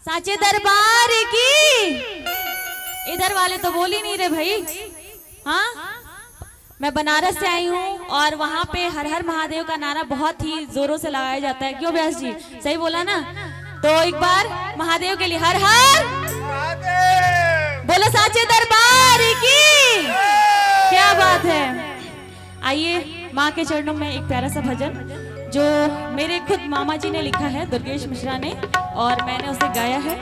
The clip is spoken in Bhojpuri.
साचे दरबार की। इधर वाले तो बोल ही नहीं रहे भाई। हाँ, मैं बनारस से आई हूँ और वहाँ पे हर हर महादेव का नारा बहुत ही जोरों से लगाया जाता है। क्यों व्यास जी, सही बोला ना? तो एक बार महादेव के लिए हर हर बोलो, साचे दरबार की। क्या बात है। आइए माँ के चरणों में एक प्यारा सा भजन जो मेरे खुद मामा जी ने लिखा है, दुर्गेश मिश्रा ने, और मैंने उसे गाया है।